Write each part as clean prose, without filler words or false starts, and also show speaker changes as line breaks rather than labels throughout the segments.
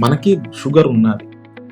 మనకి షుగర్ ఉన్నది.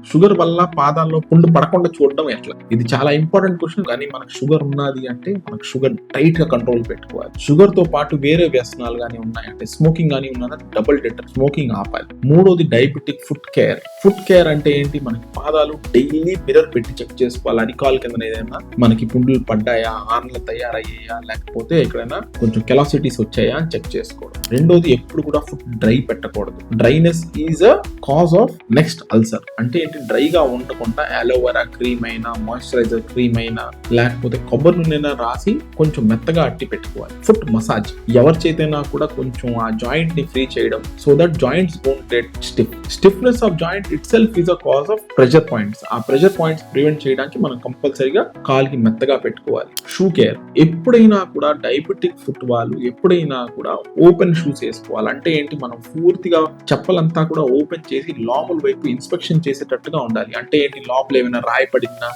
షుగర్ వల్ల పాదాల్లో పుండు పడకుండా చూడడం ఎట్లా? ఇది చాలా ఇంపార్టెంట్ క్వశ్చన్. కానీ మనకు షుగర్ ఉన్నది అంటే మనకు షుగర్ టైట్ గా కంట్రోల్ పెట్టుకోవాలి. షుగర్ తో పాటు వేరే వ్యసనాలు కానీ ఉన్నాయంటే స్మోకింగ్ కానీ ఉన్నదా డబుల్ డెటర్ స్మోకింగ్ ఆపాలి. మూడోది diabetic foot care. Foot care అంటే ఏంటి? మనకి పాదాలు డైలీ మిర్రర్ పెట్టి చెక్ చేసుకోవాలి. అరికాల్ కింద ఏదైనా మనకి పుండులు పడ్డాయా, ఆర్నలు తయారయ్యాయా, లేకపోతే ఎక్కడైనా కొంచెం కెలాసిటీస్ వచ్చాయా అని చెక్ చేసుకోవడం. రెండోది ఎప్పుడు కూడా ఫుట్ డ్రై పెట్టకూడదు. Dryness is a cause of next ulcer. అంటే ఏంటి? డ్రైగా ఉండకుండా అలోవెరా క్రీమ్ అయినా, మాయిశ్చరైజర్ క్రీమ్ అయినా, లేకపోతే కొబ్బరి నూనె రాసి కొంచెం మెత్తగా అట్టి పెట్టుకోవాలి. ఫుట్ మసాజ్ ఎవరి చేతైనా కూడా కొంచెం ఆ జాయింట్ ని ఫ్రీ చేయడం, so that joints don't get stiff. Stiffness of joint it self is a cause of pressure points. ఆ ప్రెషర్ పాయింట్స్ ప్రివెంట్ చేయడానికి మనం కంపల్సరీగా కాల్కి మెత్తగా పెట్టుకోవాలి. షూ కేర్ ఎప్పుడైనా కూడా డయాబెటిక్ ఫుట్ వాళ్ళు ఎప్పుడైనా కూడా ఓపెన్ షూస్ వేసుకోవాలి. అంటే ఏంటి? మనం పూర్తిగా చెప్పలంతా కూడా ఓపెన్ చేసి లోపల వైపు ఇన్స్పెక్షన్ చేసేటట్టుగా ఉండాలి. అంటే ఏంటి? లోపల ఏమైనా రాయపడినా,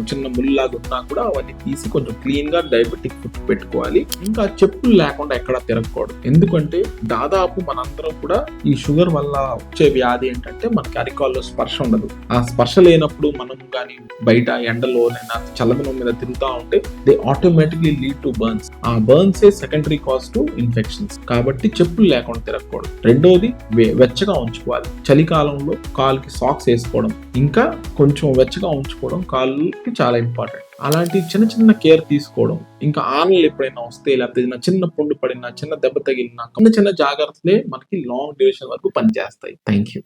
చిన్న ముళ్ళలాగా ఉన్నా కూడా అవన్నీ తీసి కొంచెం క్లీన్ గా డయాబెటిక్ ఫుట్ పెట్టుకోవాలి. ఇంకా చెప్పులు లేకుండా ఎక్కడ తిరగకూడదు. ఎందుకంటే దాదాపు మనందరం కూడా ఈ షుగర్ వల్ల వచ్చే వ్యాధి ఏంటంటే మనకి అరికాల్లో స్పర్శ ఉండదు. ఆ స్పర్శ లేనప్పుడు మనం కానీ బయట ఎండలోనైనా చల్లదనం మీద తిరుగుతూ ఉంటే they automatically lead to burns. ఆ burns a secondary cause to infections. కాబట్టి చెప్పులు లేకుండా తిరగకూడదు. రెండోది వెచ్చగా ఉంచుకోవాలి. చలికాలంలో కాలుకి సాక్స్ వేసుకోవడం, ఇంకా కొంచెం వెచ్చగా ఉంచుకోవడం కాళ్ళకి చాలా ఇంపార్టెంట్. అలాంటి చిన్న కేర్ తీసుకోవడం. ఇంకా ఆనలు ఎప్పుడైనా వస్తే, లేకపోతే చిన్న పుండు పడినా, చిన్న దెబ్బ తగిలినా, చిన్న జాగ్రత్తలే మనకి లాంగ్ డ్యూరేషన్ వరకు పనిచేస్తాయి. Thank you.